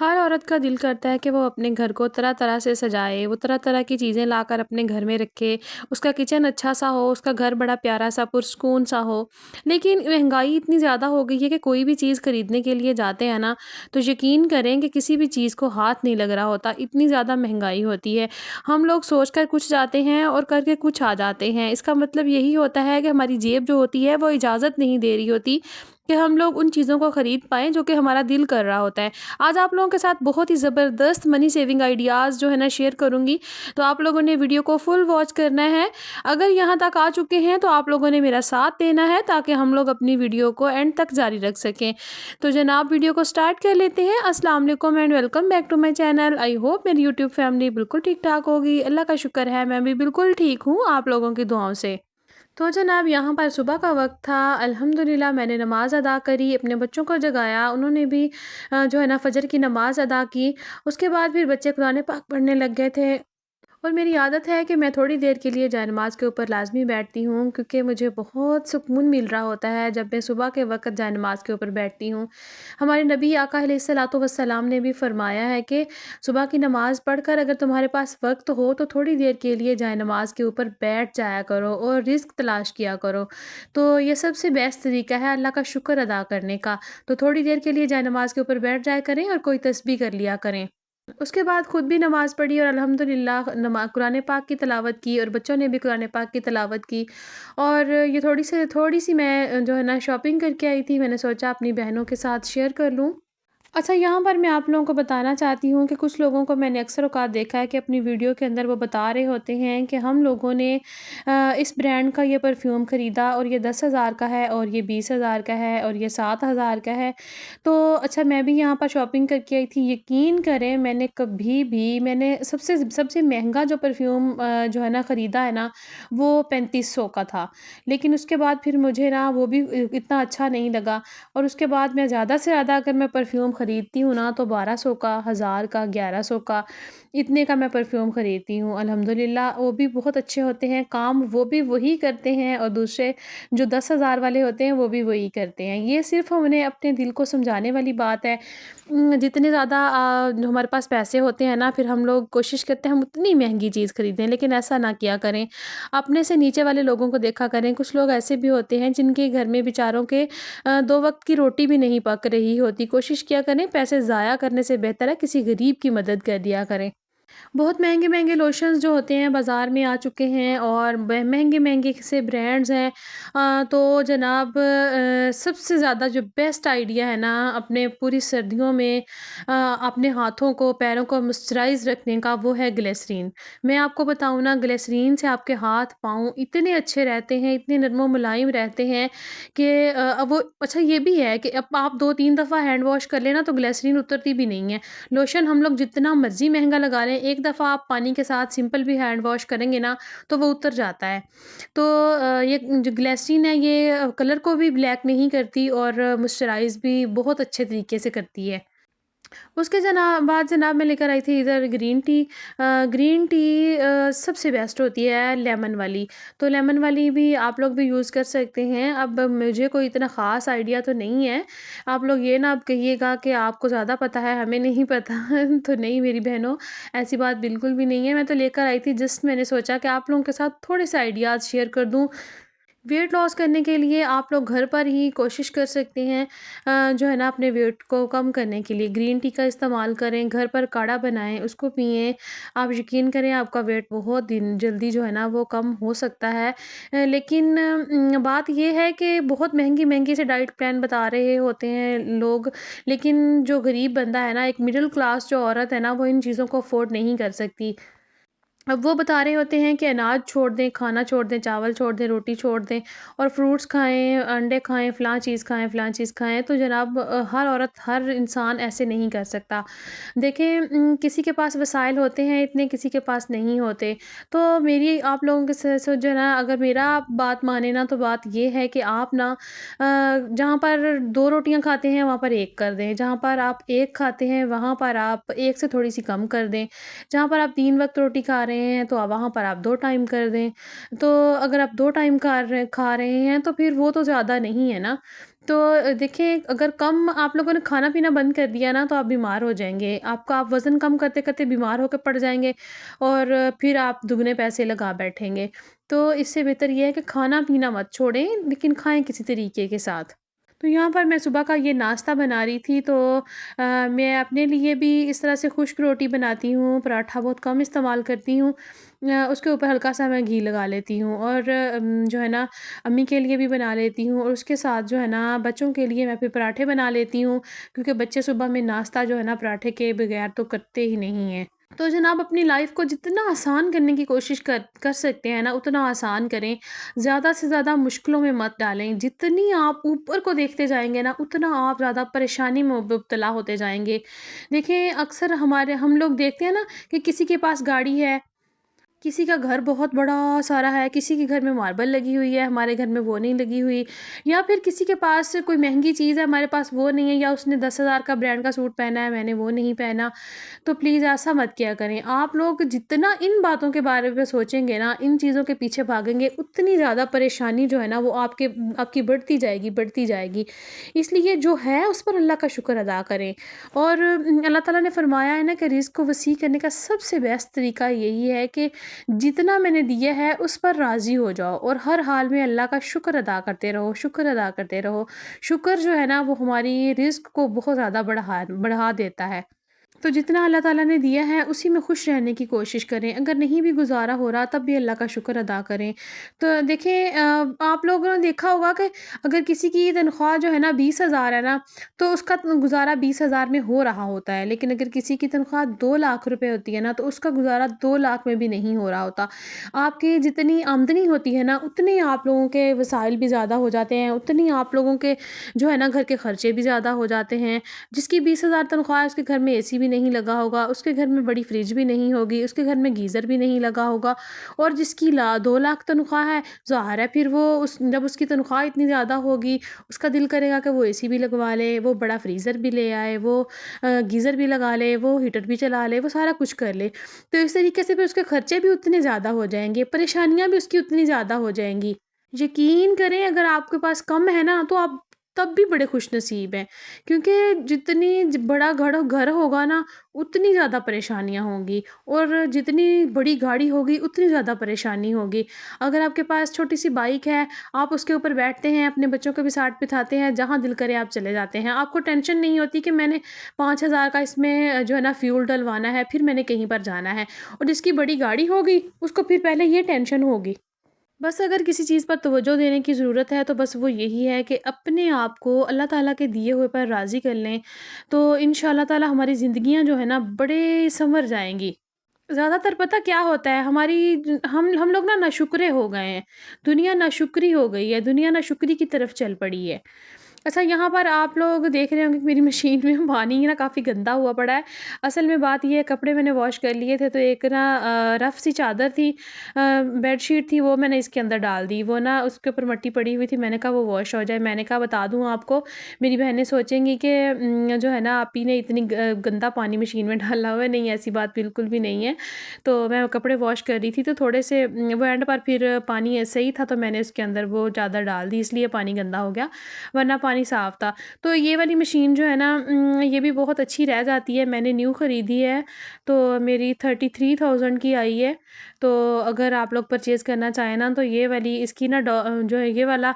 हर औरत का दिल करता है कि वो अपने घर को तरह-तरह से सजाए, वो तरह-तरह की चीज़ें लाकर अपने घर में रखे, उसका किचन अच्छा-सा हो, उसका घर बड़ा प्यारा-सा पुरसुकून-सा हो। लेकिन महँगाई इतनी ज़्यादा हो गई है कि कोई भी चीज़ खरीदने के लिए जाते हैं ना, तो यकीन करें कि किसी भी चीज़ को हाथ नहीं लग रहा होता, इतनी ज़्यादा महँगाई होती है। हम लोग सोच कर कुछ जाते हैं और करके कुछ आ जाते हैं। इसका मतलब यही होता है कि हमारी जेब जो होती है, वो इजाज़त नहीं दे रही होती कि हम लोग उन चीज़ों को खरीद पाएँ जो कि हमारा दिल कर रहा होता है। आज आप लोगों के साथ बहुत ही ज़बरदस्त मनी सेविंग आइडियाज़ जो है ना शेयर करूँगी, तो आप लोगों ने वीडियो को फुल वॉच करना है। अगर यहाँ तक आ चुके हैं तो आप लोगों ने मेरा साथ देना है ताकि हम लोग अपनी वीडियो को एंड तक जारी रख सकें। तो जनाब वीडियो को स्टार्ट कर लेते हैं। अस्सलाम वालेकुम and welcome back to my channel. I hope मेरी यूट्यूब फैमिली बिल्कुल ठीक-ठाक होगी। अल्लाह का शुक्र है मैं भी बिल्कुल ठीक हूँ आप लोगों की दुआओं से। तो जनाब यहाँ पर सुबह का वक़्त था, अल्हम्दुलिल्लाह मैंने नमाज़ अदा करी, अपने बच्चों को जगाया, उन्होंने भी जो है ना फ़जर की नमाज़ अदा की। उसके बाद फिर बच्चे कुरान पाक पढ़ने लग गए थे। और मेरी आदत है कि मैं थोड़ी देर के लिए जायनमाज़ के ऊपर लाज़मी बैठती हूँ क्योंकि मुझे बहुत सुकून मिल रहा होता है जब मैं सुबह के वक़्त जायनमाज़ के ऊपर बैठती हूँ। हमारे नबी आका अलैहिस्सलातु वस्सलाम ने भी फ़रमाया है कि सुबह की नमाज़ पढ़कर अगर तुम्हारे पास वक़्त हो तो थोड़ी देर के लिए जायनमाज़ के ऊपर बैठ जाया करो और रिज़्क तलाश किया करो। तो ये सबसे बेस्ट तरीका है अल्लाह का शुक्र अदा करने का। तो थोड़ी देर के लिए जायनमाज़ के ऊपर बैठ जाया करें और कोई तस्बीह कर लिया करें। उसके बाद खुद भी नमाज़ पढ़ी और अल्हम्दुलिल्लाह कुरान पाक की तिलावत की और बच्चों ने भी कुरान पाक की तिलावत की। और ये थोड़ी-सी मैं जो है ना शॉपिंग करके आई थी, मैंने सोचा अपनी बहनों के साथ शेयर कर लूँ। अच्छा, यहाँ पर मैं आप लोगों को बताना चाहती हूँ कि कुछ लोगों को मैंने अक्सर औक़ात देखा है कि अपनी वीडियो के अंदर वो बता रहे होते हैं कि हम लोगों ने इस ब्रांड का ये परफ्यूम ख़रीदा और ये 10,000 का है और ये 20,000 का है और ये 7,000 का है। तो अच्छा, मैं भी यहाँ पर शॉपिंग करके आई थी। यकीन करें मैंने सबसे सबसे महँगा जो परफ्यूम जो है ना ख़रीदा है ना, वो 3500 का था। लेकिन उसके बाद फिर मुझे ना वो भी इतना अच्छा नहीं लगा। और उसके बाद मैं ज़्यादा से ज़्यादा अगर मैं परफ्यूम ख़रीदती हूँ ना तो 1200 का, 1000 का, 1100 का, इतने का मैं परफ्यूम ख़रीदती हूँ। अल्हम्दुलिल्लाह वो भी बहुत अच्छे होते हैं, काम वो भी वही करते हैं और दूसरे जो 10,000 वाले होते हैं वो भी वही करते हैं। ये सिर्फ़ हमने अपने दिल को समझाने वाली बात है। जितने ज़्यादा जो हमारे पास पैसे होते हैं ना, फिर हम लोग कोशिश करते हैं हम उतनी महँगी चीज़ ख़रीदें, लेकिन ऐसा ना किया करें। अपने से नीचे वाले लोगों को देखा करें। कुछ लोग ऐसे भी होते हैं जिनके घर में बेचारों के 2 वक़्त की रोटी भी नहीं पक रही होती। कोशिश किया करें पैसे ज़ाया करने से बेहतर है किसी गरीब की मदद कर दिया करें। बहुत महँगे-महँगे लोशंस जो होते हैं बाज़ार में आ चुके हैं और ब महँगे-महँगे से ब्रांड्स हैं। तो जनाब सबसे ज़्यादा जो बेस्ट आइडिया है ना अपने पूरी सर्दियों में अपने हाथों को, पैरों को मॉइस्चराइज़ रखने का, वो है ग्लिसरीन। मैं आपको बताऊँ ना, ग्लिसरीन से आपके हाथ-पाँव इतने अच्छे रहते हैं, इतने नर्म व मुलायम रहते हैं कि वो अच्छा ये भी है कि अब आप 2-3 दफ़ा हैंड वॉश कर लें ना तो ग्लिसरीन उतरती भी नहीं है। लोशन हम लोग जितना मर्ज़ी महँगा लगा लें, एक दफ़ा आप पानी के साथ सिंपल भी हैंड वॉश करेंगे ना, तो वो उतर जाता है। तो ये जो ग्लिसरीन है ये कलर को भी ब्लैक नहीं करती और मॉइस्चराइज़ भी बहुत अच्छे तरीके से करती है। उसके बाद जनाब मैं लेकर आई थी इधर ग्रीन टी। ग्रीन टी सबसे बेस्ट होती है लेमन वाली। तो लेमन वाली भी आप लोग भी यूज़ कर सकते हैं। अब मुझे कोई इतना ख़ास आइडिया तो नहीं है। आप लोग ये ना अब कहिएगा कि आपको ज़्यादा पता है, हमें नहीं पता। तो नहीं मेरी बहनों, ऐसी बात बिल्कुल भी नहीं है। मैं तो लेकर आई थी, जस्ट मैंने सोचा कि आप लोगों के साथ थोड़े से आइडियाज़ शेयर कर दूँ। वेट लॉस करने के लिए आप लोग घर पर ही कोशिश कर सकते हैं जो है ना अपने वेट को कम करने के लिए ग्रीन टी का इस्तेमाल करें, घर पर काढ़ा बनाएं, उसको पिएं। आप यकीन करें आपका वेट बहुत दिन जल्दी जो है ना वो कम हो सकता है। लेकिन बात ये है कि बहुत महंगी महंगी से डाइट प्लान बता रहे होते हैं लोग, लेकिन जो गरीब बंदा है ना, एक मिडिल क्लास जो औरत है ना, वो इन चीज़ों को अफोर्ड नहीं कर सकती। अब वो बता रहे होते हैं कि अनाज छोड़ दें, खाना छोड़ दें, चावल छोड़ दें, रोटी छोड़ दें और फ्रूट्स खाएँ, अंडे खाएँ, फ़लाँ चीज़ खाएँ, फ़लाँ चीज़ खाएँ। तो जनाब हर औरत, हर इंसान ऐसे नहीं कर सकता। देखें किसी के पास वसाइल होते हैं इतने, किसी के पास नहीं होते। तो मेरी आप लोगों के से जो है ना, अगर मेरा आप बात माने ना, तो बात ये है कि आप ना जहाँ पर 2 रोटियाँ खाते हैं वहाँ पर 1 कर दें। जहाँ पर आप 1 खाते हैं वहाँ पर आप 1 से थोड़ी-सी कम कर दें। जहाँ पर आप 3 वक़्त रोटी खा रहे हैं तो वहाँ पर आप 2 टाइम कर दें। तो अगर आप 2 टाइम खा रहे हैं तो फिर वो तो ज़्यादा नहीं है ना। تو دیکھیں اگر کم آپ لوگوں نے کھانا پینا بند کر دیا نا تو آپ بیمار ہو جائیں گے، آپ وزن کم کرتے کرتے بیمار ہو کے پڑ جائیں گے، اور پھر آپ دگنے پیسے لگا بیٹھیں گے۔ تو اس سے بہتر یہ ہے کہ کھانا پینا مت چھوڑیں، لیکن کھائیں کسی طریقے کے ساتھ۔ تو یہاں پر میں صبح کا یہ ناشتہ بنا رہی تھی، تو میں اپنے لیے بھی اس طرح سے خشک روٹی بناتی ہوں، پراٹھا بہت کم استعمال کرتی ہوں، اس کے اوپر ہلکا سا میں گھی لگا لیتی ہوں، اور جو ہے نا امی کے لیے بھی بنا لیتی ہوں، اور اس کے ساتھ جو ہے نا بچوں کے لیے میں پھر پراٹھے بنا لیتی ہوں، کیونکہ بچے صبح میں ناشتہ جو ہے نا پراٹھے کے بغیر تو کرتے ہی نہیں ہیں۔ تو جناب اپنی لائف کو جتنا آسان کرنے کی کوشش کر سکتے ہیں نا اتنا آسان کریں، زیادہ سے زیادہ مشکلوں میں مت ڈالیں، جتنی آپ اوپر کو دیکھتے جائیں گے نا اتنا آپ زیادہ پریشانی میں مبتلا ہوتے جائیں گے۔ دیکھیں اکثر ہم لوگ دیکھتے ہیں نا کہ کسی کے پاس گاڑی ہے، کسی کا گھر بہت بڑا سارا ہے، کسی کے گھر میں ماربل لگی ہوئی ہے، ہمارے گھر میں وہ نہیں لگی ہوئی، یا پھر کسی کے پاس کوئی مہنگی چیز ہے، ہمارے پاس وہ نہیں ہے، یا اس نے 10,000 کا برانڈ کا سوٹ پہنا ہے، میں نے وہ نہیں پہنا۔ تو پلیز ایسا مت کیا کریں، آپ لوگ جتنا ان باتوں کے بارے میں سوچیں گے نا، ان چیزوں کے پیچھے بھاگیں گے، اتنی زیادہ پریشانی جو ہے نا وہ آپ کی بڑھتی جائے گی بڑھتی جائے گی۔ اس لیے جو ہے اس پر اللہ کا شکر ادا کریں، اور اللہ تعالیٰ نے فرمایا ہے نا کہ رزق کو وسیع کرنے کا سب سے بیسٹ طریقہ یہی ہے کہ جتنا میں نے دیا ہے اس پر راضی ہو جاؤ، اور ہر حال میں اللہ کا شکر ادا کرتے رہو، شکر ادا کرتے رہو۔ شکر جو ہے نا وہ ہماری رزق کو بہت زیادہ بڑھا دیتا ہے۔ تو جتنا اللہ تعالیٰ نے دیا ہے اسی میں خوش رہنے کی کوشش کریں، اگر نہیں بھی گزارا ہو رہا تب بھی اللہ کا شکر ادا کریں۔ تو دیکھیں آپ لوگوں نے دیکھا ہوگا کہ اگر کسی کی تنخواہ جو ہے نا 20,000 ہے نا تو اس کا گزارا 20,000 میں ہو رہا ہوتا ہے، لیکن اگر کسی کی تنخواہ 2 لاکھ روپے ہوتی ہے نا تو اس کا گزارا 2 لاکھ میں بھی نہیں ہو رہا ہوتا۔ آپ کی جتنی آمدنی ہوتی ہے نا اتنی آپ لوگوں کے وسائل بھی زیادہ ہو جاتے ہیں، اتنی آپ لوگوں کے جو ہے نا گھر کے خرچے بھی زیادہ ہو جاتے ہیں۔ جس کی 20,000 تنخواہ ہے اس کے گھر میں اے سی بھی نہیں لگا ہوگا، اس کے گھر میں بڑی فریج بھی نہیں ہوگی، اس کے گھر میں گیزر بھی نہیں لگا ہوگا، اور جس کی 2 لاکھ تنخواہ ہے ظاہر ہے پھر وہ جب اس کی تنخواہ اتنی زیادہ ہوگی اس کا دل کرے گا کہ وہ اے سی بھی لگوا لے، وہ بڑا فریزر بھی لے آئے، وہ گیزر بھی لگا لے، وہ ہیٹر بھی چلا لے، وہ سارا کچھ کر لے۔ تو اس طریقے سے پھر اس کے خرچے بھی اتنے زیادہ ہو جائیں گے، پریشانیاں بھی اس کی اتنی زیادہ ہو جائیں گی۔ یقین کریں اگر آپ کے پاس کم ہے نا تو آپ تب بھی بڑے خوش نصیب ہیں، کیونکہ جتنی بڑا گھر ہوگا نا اتنی زیادہ پریشانیاں ہوں گی، اور جتنی بڑی گاڑی ہوگی اتنی زیادہ پریشانی ہوگی۔ اگر آپ کے پاس چھوٹی سی بائک ہے، آپ اس کے اوپر بیٹھتے ہیں، اپنے بچوں کو بھی ساتھ بٹھاتے ہیں، جہاں دل کرے آپ چلے جاتے ہیں، آپ کو ٹینشن نہیں ہوتی کہ میں نے 5,000 کا اس میں جو ہے نا فیول ڈلوانا ہے، پھر میں نے کہیں پر جانا ہے۔ اور جس کی بڑی گاڑی ہوگی اس کو پھر پہلے یہ ٹینشن ہوگی۔ بس اگر کسی چیز پر توجہ دینے کی ضرورت ہے تو بس وہ یہی ہے کہ اپنے آپ کو اللہ تعالیٰ کے دیے ہوئے پر راضی کر لیں، تو انشاء اللہ تعالیٰ ہماری زندگیاں جو ہے نا بڑے سنور جائیں گی۔ زیادہ تر پتہ کیا ہوتا ہے، ہم لوگ نا ناشکرے ہو گئے ہیں، دنیا ناشکری ہو گئی ہے، دنیا ناشکری کی طرف چل پڑی ہے۔ اچھا یہاں پر آپ لوگ دیکھ رہے ہوں گے کہ میری مشین میں پانی نا کافی گندا ہوا پڑا ہے۔ اصل میں بات یہ ہے کپڑے میں نے واش کر لیے تھے، تو ایک نا رف سی چادر تھی، بیڈ شیٹ تھی، وہ میں نے اس کے اندر ڈال دی، وہ نا اس کے اوپر مٹی پڑی ہوئی تھی، میں نے کہا وہ واش ہو جائے۔ میں نے کہا بتا دوں آپ کو، میری بہنیں سوچیں گی کہ جو ہے نا آپ ہی نے اتنی گندا پانی مشین میں ڈالا ہوا ہے، نہیں ایسی بات بالکل بھی نہیں ہے۔ تو میں کپڑے واش کر رہی تھی تو تھوڑے سے وہ اینڈ پر پھر پانی صحیح تھا تو میں نے اس کے اندر وہ چادر ڈال دی، اس لیے پانی گندا ہو گیا، ورنہ پانی صاف تھا۔ تو یہ والی مشین جو ہے نا یہ بھی بہت اچھی رہ جاتی ہے، میں نے نیو خریدی ہے، تو میری 33,000 کی آئی ہے۔ تو اگر آپ لوگ پرچیز کرنا چاہیں نا تو یہ والی اس کی نا جو ہے یہ والا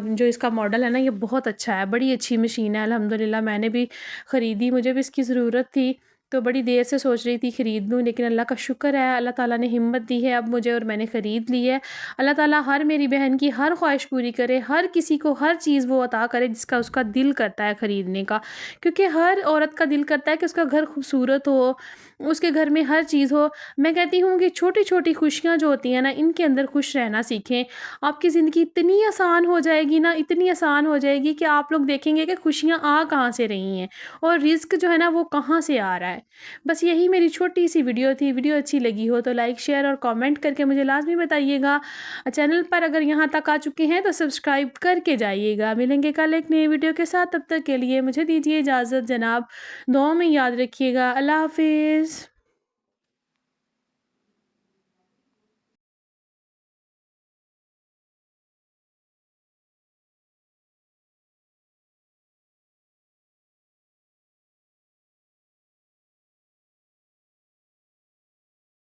جو اس کا ماڈل ہے نا یہ بہت اچھا ہے، بڑی اچھی مشین ہے الحمدللہ، میں نے بھی خریدی، مجھے بھی اس کی ضرورت تھی، تو بڑی دیر سے سوچ رہی تھی خرید لوں، لیکن اللہ کا شکر ہے اللہ تعالیٰ نے ہمت دی ہے اب مجھے، اور میں نے خرید لی ہے۔ اللہ تعالیٰ ہر میری بہن کی ہر خواہش پوری کرے، ہر کسی کو ہر چیز وہ عطا کرے جس کا اس کا دل کرتا ہے خریدنے کا، کیونکہ ہر عورت کا دل کرتا ہے کہ اس کا گھر خوبصورت ہو، اس کے گھر میں ہر چیز ہو۔ میں کہتی ہوں کہ چھوٹی چھوٹی خوشیاں جو ہوتی ہیں نا ان کے اندر خوش رہنا سیکھیں، آپ کی زندگی اتنی آسان ہو جائے گی نا، اتنی آسان ہو جائے گی کہ آپ لوگ دیکھیں گے کہ خوشیاں آ کہاں سے رہی ہیں اور رزق جو ہے نا وہ کہاں سے آ رہا ہے۔ بس یہی میری چھوٹی سی ویڈیو تھی، ویڈیو اچھی لگی ہو تو لائک شیئر اور کامنٹ کر کے مجھے لازمی بتائیے گا، چینل پر اگر یہاں تک آ چکے ہیں تو سبسکرائب کر کے جائیے گا۔ ملیں گے کل ایک نئی ویڈیو کے ساتھ، تب تک کے لیے مجھے دیجیے اجازت جناب، دعاؤں میں یاد رکھیے گا، اللہ حافظ۔